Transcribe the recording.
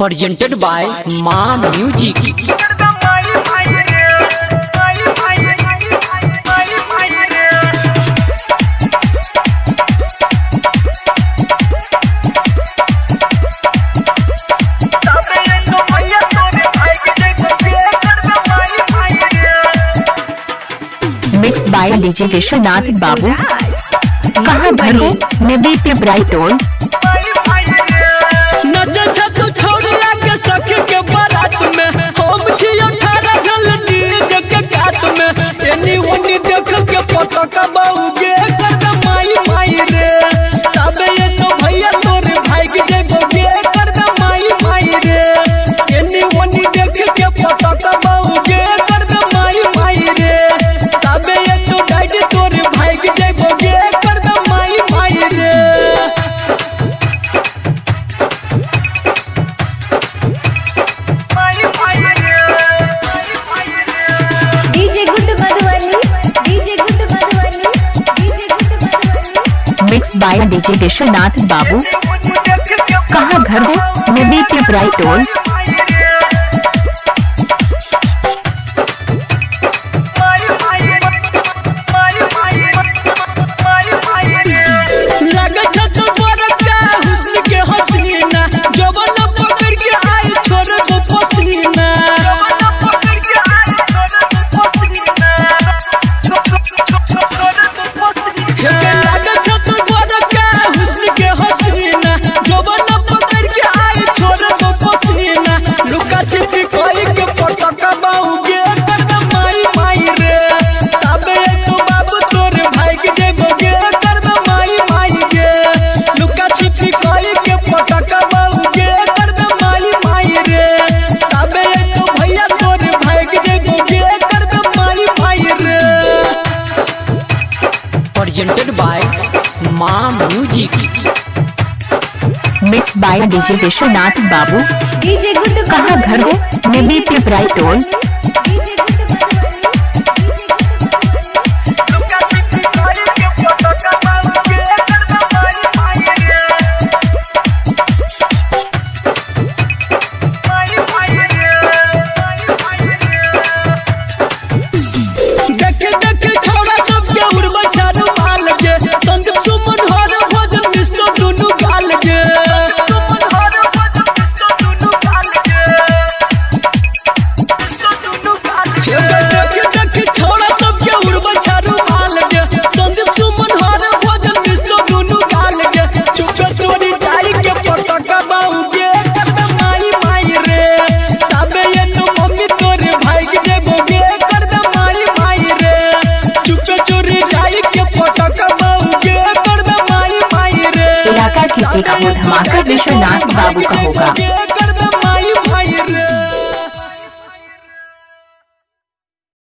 presented by Ma Music। Mix by DJ Vishwanath Babu. कहाँ घर हो नदी पे ब्राइटोन। Mix by DJ Vishwanath Babu. कहाँ घर हो नदी पे ब्राइटोन। presented by Ma Music। Mix by DJ Vishwanath Babu. कहाँ घर हो नदी पे ब्राइटोन। किसी का हो धमाका विश्वनाथ बाबू का होगा।